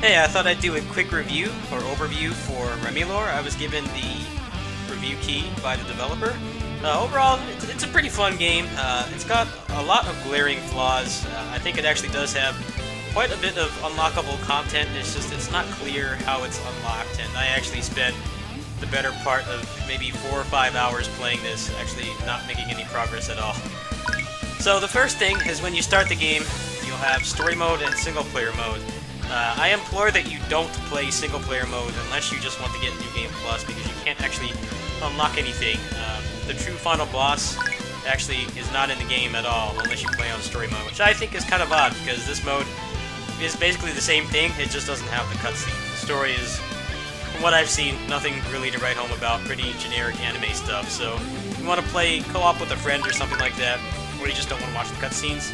Hey, I thought I'd do a quick review or overview for RemiLore. I was given the review key by the developer. Overall, it's a pretty fun game. It's got a lot of glaring flaws. I think it actually does have quite a bit of unlockable content. It's not clear how it's unlocked, and I actually spent the better part of maybe 4 or 5 hours playing this, actually not making any progress at all. So the first thing is when you start the game, you'll have story mode and single player mode. I implore that you don't play single player mode unless you just want to get New Game Plus, because you can't actually unlock anything. The true final boss actually is not in the game at all unless you play on story mode, which I think is kind of odd because this mode is basically the same thing, it just doesn't have the cutscene. The story is, from what I've seen, nothing really to write home about, pretty generic anime stuff. So if you want to play co-op with a friend or something like that, or you just don't want to watch the cutscenes,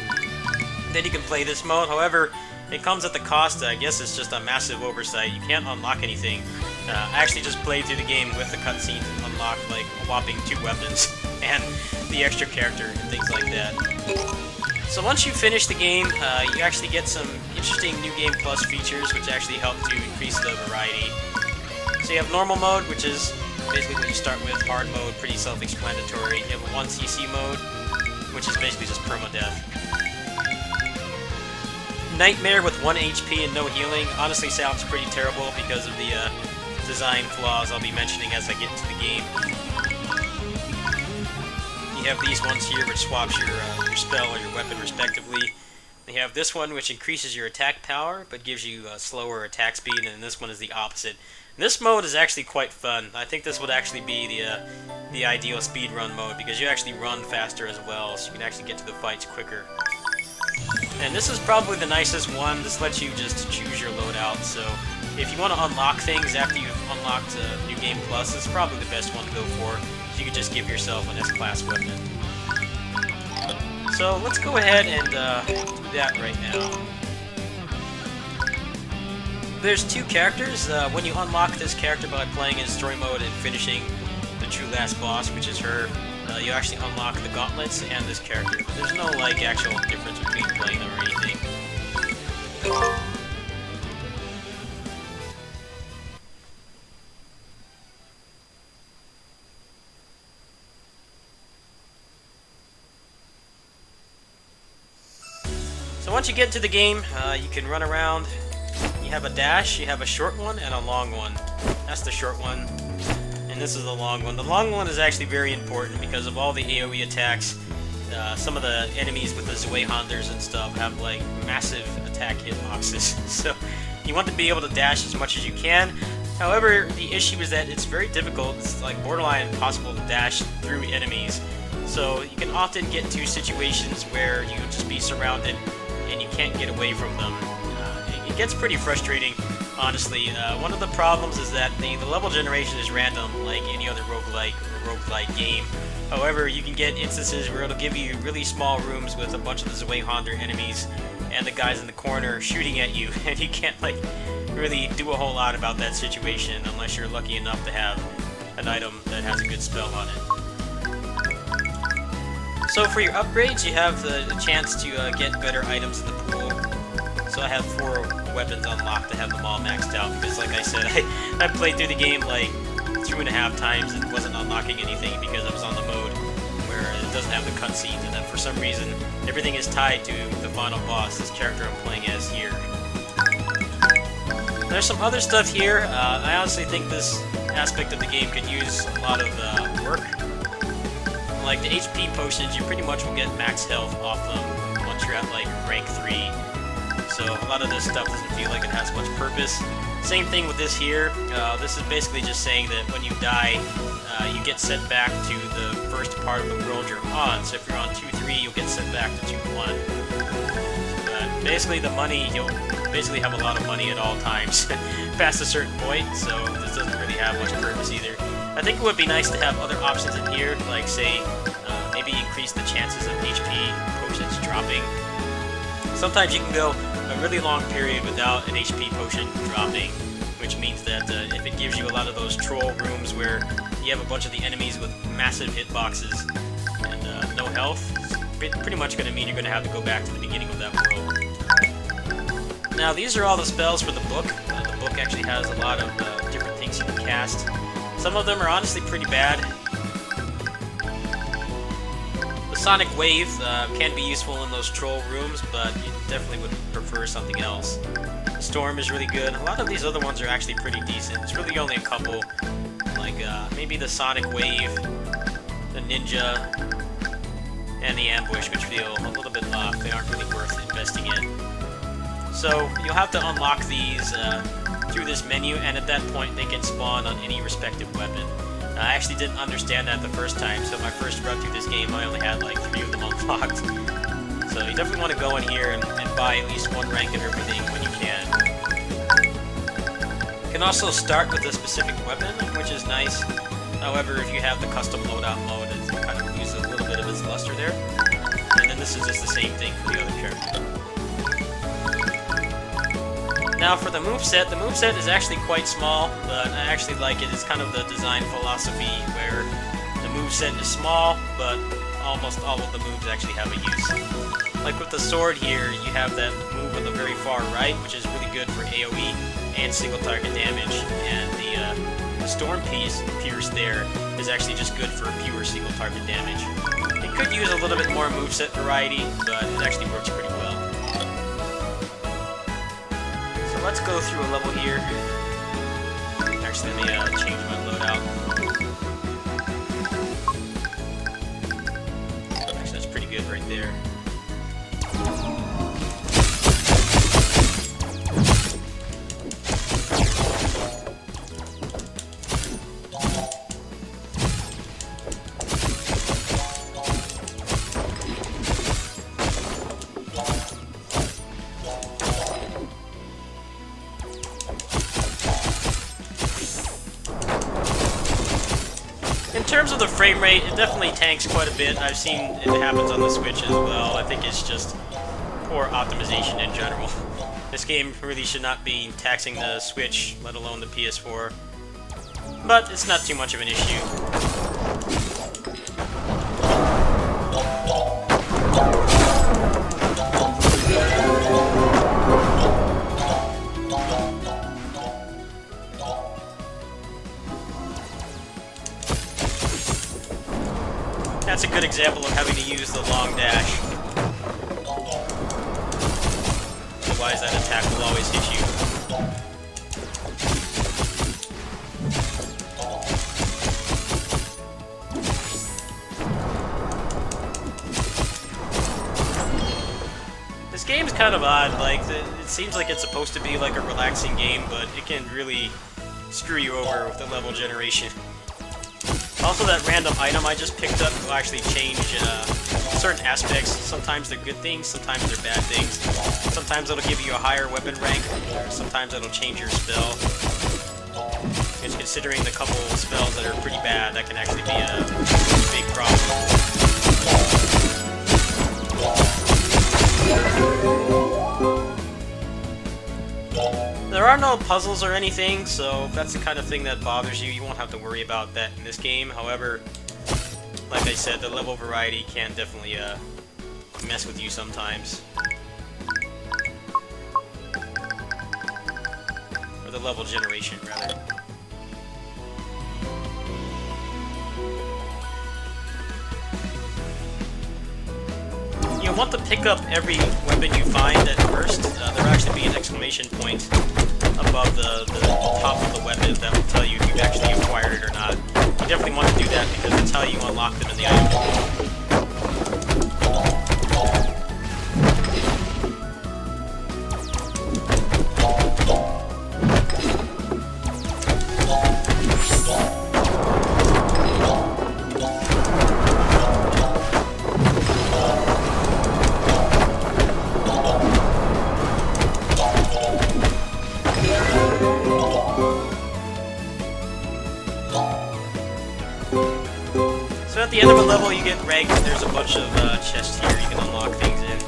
then you can play this mode. However, it comes at the cost, I guess it's just a massive oversight. You can't unlock anything. I actually just played through the game with the cutscenes and unlocked like a whopping 2 weapons and the extra character and things like that. So once you finish the game, you actually get some interesting New Game Plus features which actually help to increase the variety. So you have normal mode, which is basically what you start with. Hard mode, pretty self-explanatory. You have a 1cc mode, which is basically just permadeath. Nightmare with 1 HP and no healing honestly sounds pretty terrible because of the design flaws I'll be mentioning as I get into the game. You have these ones here which swaps your spell or your weapon respectively. You have this one which increases your attack power but gives you slower attack speed, and this one is the opposite. This mode is actually quite fun. I think this would actually be the ideal speedrun mode because you actually run faster as well, so you can actually get to the fights quicker. And this is probably the nicest one. This lets you just choose your loadout, so if you want to unlock things after you've unlocked New Game Plus, it's probably the best one to go for. You can just give yourself an S-Class weapon. So let's go ahead and do that right now. There's 2 characters. When you unlock this character by playing in story mode and finishing the true last boss, which is her, you actually unlock the gauntlets and this character. But there's no like actual difference between playing them or anything. So once you get into the game, you can run around. You have a dash, you have a short one, and a long one. That's the short one, and this is the long one. The long one is actually very important because of all the AoE attacks. Some of the enemies with the Zweihanders and stuff have like massive attack hitboxes, so you want to be able to dash as much as you can. However, the issue is that it's very difficult. It's like borderline impossible to dash through enemies. So you can often get into situations where you just be surrounded and you can't get away from them. It gets pretty frustrating, honestly. One of the problems is that the level generation is random, like any other roguelike or roguelike game. However, you can get instances where it'll give you really small rooms with a bunch of the Zweihander enemies and the guys in the corner shooting at you, and you can't like really do a whole lot about that situation unless you're lucky enough to have an item that has a good spell on it. So for your upgrades, you have the chance to get better items in the pool. So I have 4 weapons unlocked to have them all maxed out because, like I said, I played through the game like 2.5 times and wasn't unlocking anything because I was on the mode where it doesn't have the cutscenes, and then for some reason everything is tied to the final boss, this character I'm playing as here. There's some other stuff here. I honestly think this aspect of the game could use a lot of work. Like the HP potions, you pretty much will get max health off them once you're at like rank 3. So a lot of this stuff doesn't feel like it has much purpose. Same thing with this here. This is basically just saying that when you die, you get sent back to the first part of the world you're on. So if you're on 2-3, you'll get sent back to 2-1. Basically the money, you'll basically have a lot of money at all times past a certain point, so this doesn't really have much purpose either. I think it would be nice to have other options in here, like say, maybe increase the chances of HP potions dropping. Sometimes you can go a really long period without an HP potion dropping, which means that if it gives you a lot of those troll rooms where you have a bunch of the enemies with massive hitboxes and no health, it's pretty much going to mean you're going to have to go back to the beginning of that world. Now these are all the spells for the book. The book actually has a lot of different things you can cast. Some of them are honestly pretty bad. The Sonic Wave can be useful in those troll rooms, but you definitely would prefer something else. The Storm is really good. A lot of these other ones are actually pretty decent. It's really only a couple, like maybe the Sonic Wave, the Ninja, and the Ambush, which feel a little bit off. They aren't really worth investing in. So you'll have to unlock these through this menu, and at that point they can spawn on any respective weapon. I actually didn't understand that the first time, so my first run through this game I only had like 3 of them unlocked. So you definitely want to go in here and buy at least one rank of everything when you can. You can also start with a specific weapon, which is nice. However, if you have the custom loadout mode, it kind of loses a little bit of its luster there. And then this is just the same thing for the other character. Now for the moveset is actually quite small, but I actually like it. It's kind of the design philosophy where the moveset is small, but almost all of the moves actually have a use. Like with the sword here, you have that move on the very far right, which is really good for AoE and single target damage, and the Storm Pierce there is actually just good for pure single target damage. It could use a little bit more moveset variety, but it actually works pretty well. Let's go through a level here. Actually, let me change my loadout. Actually, that's pretty good right there. In terms of the frame rate, it definitely tanks quite a bit. I've seen it happens on the Switch as well. I think it's just poor optimization in general. This game really should not be taxing the Switch, let alone the PS4. But it's not too much of an issue. That's a good example of having to use the long dash. Otherwise that attack will always hit you. This game's kind of odd. Like, it seems like it's supposed to be like a relaxing game, but it can really screw you over with the level generation. Also, that random item I just picked up will actually change certain aspects. Sometimes they're good things, sometimes they're bad things. Sometimes it'll give you a higher weapon rank, or sometimes it'll change your spell. And considering the couple of spells that are pretty bad, that can actually be a big problem. There are no puzzles or anything, so if that's the kind of thing that bothers you, you won't have to worry about that in this game. However, like I said, the level variety can definitely mess with you sometimes. Or the level generation, rather. You'll want to pick up every weapon you find at first. There'll actually be an exclamation point above the top of the weapon that will tell you if you've actually acquired it or not. You definitely want to do that because that's how you unlock them in the item pool. So at the end of a level you get ranked and there's a bunch of chests here you can unlock things in.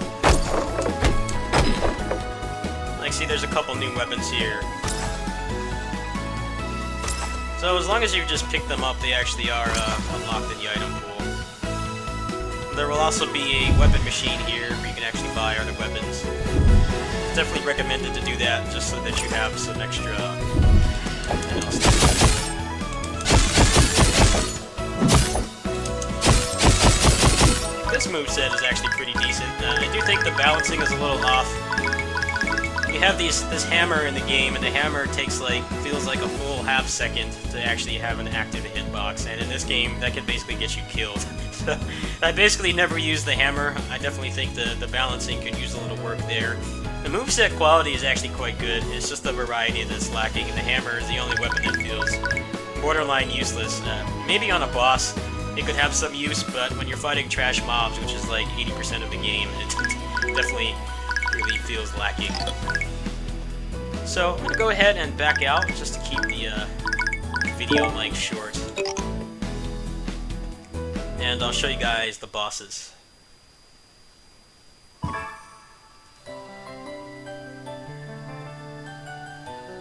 Like, see, there's a couple new weapons here. So as long as you just pick them up, they actually are unlocked in the item pool. There will also be a weapon machine here where you can actually buy other weapons. It's definitely recommended to do that just so that you have some extra, you know, stuff. This moveset is actually pretty decent. I do think the balancing is a little off. You have this hammer in the game, and the hammer takes feels like a full half second to actually have an active hitbox, and in this game that can basically get you killed. So I basically never use the hammer. I definitely think the balancing could use a little work there. The moveset quality is actually quite good. It's just the variety that's lacking, and the hammer is the only weapon that feels borderline useless. Maybe on a boss it could have some use, but when you're fighting trash mobs, which is like 80% of the game, it definitely really feels lacking. So I'm gonna go ahead and back out just to keep the video length short, and I'll show you guys the bosses.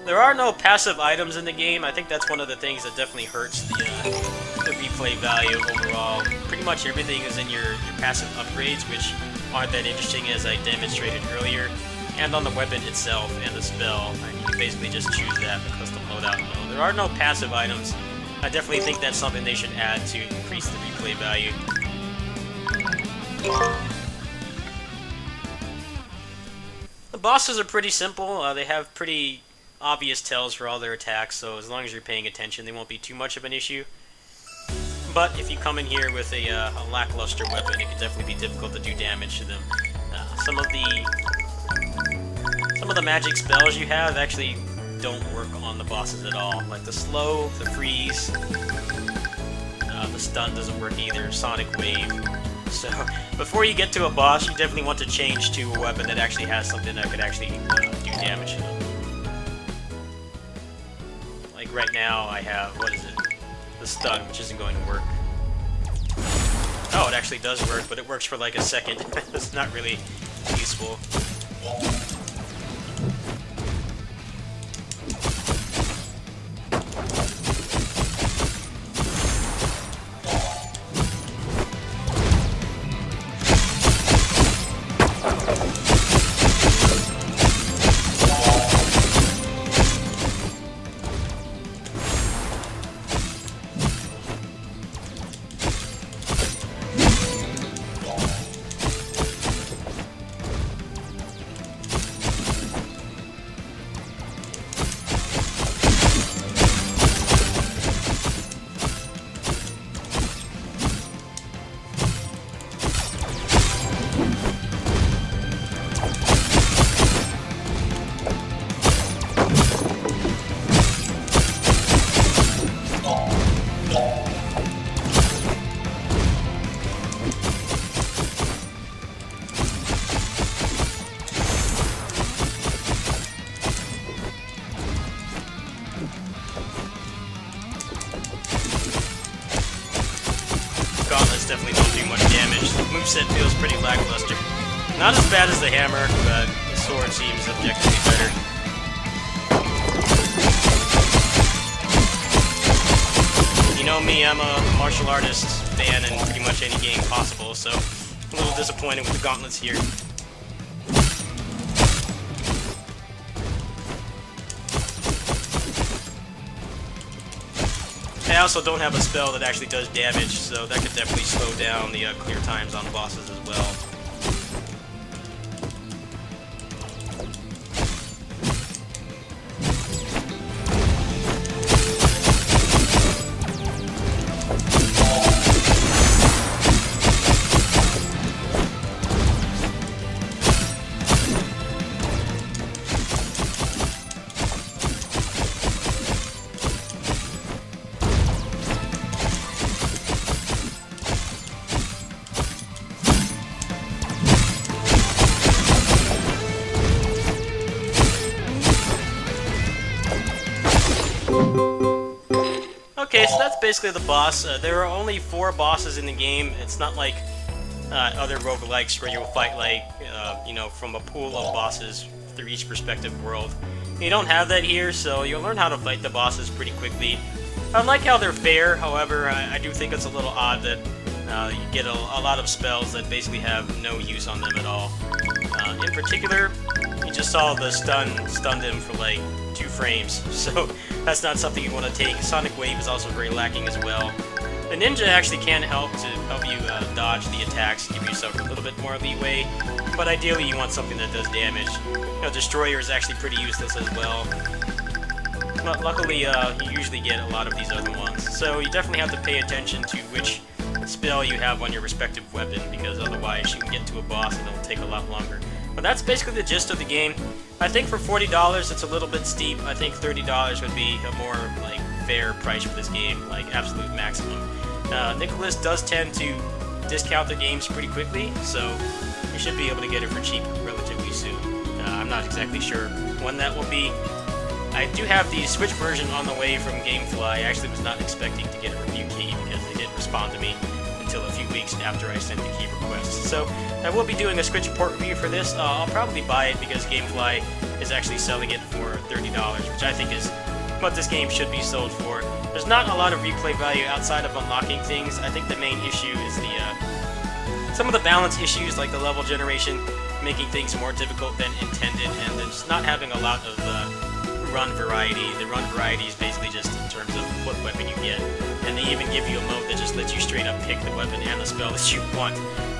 There are no passive items in the game. I think that's one of the things that definitely hurts the replay value overall. Pretty much everything is in your passive upgrades, which aren't that interesting, as I demonstrated earlier, and on the weapon itself and the spell. And you can basically just choose that in the custom loadout mode. There are no passive items. I definitely think that's something they should add to increase the replay value. The bosses are pretty simple. They have pretty obvious tells for all their attacks, so as long as you're paying attention, they won't be too much of an issue. But if you come in here with a lackluster weapon, it can definitely be difficult to do damage to them. Some of the magic spells you have actually don't work on the bosses at all. Like the slow, the freeze, the stun doesn't work either, sonic wave. So before you get to a boss, you definitely want to change to a weapon that actually has something that could actually do damage to them. Like right now I have, what is it? The stun, which isn't going to work. Oh, it actually does work, but it works for like a second. It's not really useful. Gauntlets definitely don't do much damage. The moveset feels pretty lackluster. Not as bad as the hammer, but the sword seems objectively better. You know me, I'm a martial artist fan in pretty much any game possible, so I'm a little disappointed with the gauntlets here. I also don't have a spell that actually does damage, so that could definitely slow down the clear times on bosses as well. Okay, so that's basically the boss. There are only 4 bosses in the game. It's not like other roguelikes where you'll fight you know, from a pool of bosses through each respective world. You don't have that here, so you'll learn how to fight the bosses pretty quickly. I like how they're fair, however, I do think it's a little odd that you get a lot of spells that basically have no use on them at all. In particular, you just saw the stunned him for like 2 frames, so that's not something you want to take. Sonic Wave is also very lacking as well. The ninja actually can help you dodge the attacks, give yourself a little bit more leeway, but ideally you want something that does damage. You know, Destroyer is actually pretty useless as well. But luckily, you usually get a lot of these other ones, so you definitely have to pay attention to which spell you have on your respective weapon, because otherwise you can get to a boss and it'll take a lot longer. But that's basically the gist of the game. I think for $40 it's a little bit steep. I think $30 would be a more like fair price for this game, like absolute maximum. Nicalis does tend to discount the games pretty quickly, so you should be able to get it for cheap relatively soon. I'm not exactly sure when that will be. I do have the Switch version on the way from GameFly. I actually was not expecting to get a review key because they didn't respond to me until a few weeks after I sent the key request. So I will be doing a Switch port review for this. I'll probably buy it because GameFly is actually selling it for $30, which I think is what this game should be sold for. There's not a lot of replay value outside of unlocking things. I think the main issue is some of the balance issues, like the level generation, making things more difficult than intended, and then just not having a lot of run variety. The run variety is basically just in terms of what weapon you get, and they even give you a mode that just lets you straight up pick the weapon and the spell that you want.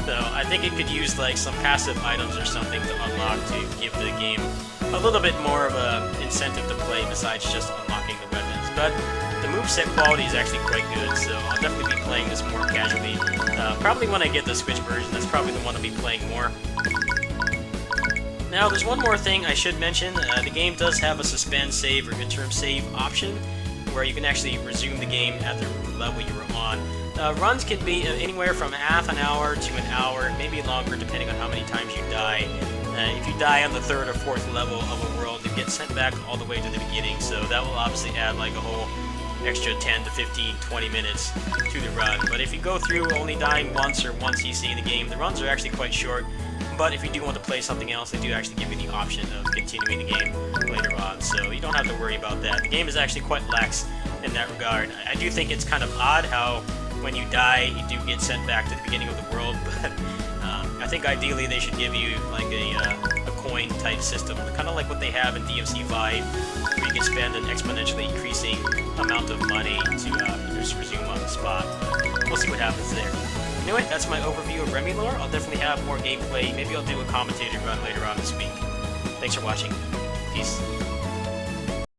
So I think it could use like some passive items or something to unlock to give the game a little bit more of an incentive to play besides just unlocking the weapons. But the moveset quality is actually quite good, so I'll definitely be playing this more casually. Probably when I get the Switch version, that's probably the one I'll be playing more. Now, there's one more thing I should mention. The game does have a suspend save or midterm save option, where you can actually resume the game at the level you were on. Runs can be anywhere from half an hour to an hour, maybe longer depending on how many times you die. If you die on the 3rd or 4th level of a world, you get sent back all the way to the beginning, so that will obviously add like a whole extra 10 to 15, 20 minutes to the run. But if you go through only dying once or one CC in the game, the runs are actually quite short. But if you do want to play something else, they do actually give you the option of continuing the game later on, so you don't have to worry about that. The game is actually quite lax in that regard. I do think it's kind of odd how when you die, you do get sent back to the beginning of the world, but I think ideally they should give you like a coin type system, kind of like what they have in DMC 5, where you can spend an exponentially increasing amount of money to just resume on the spot. But we'll see what happens there. Anyway, that's my overview of RemiLore. I'll definitely have more gameplay. Maybe I'll do a commentated run later on this week. Thanks for watching. Peace.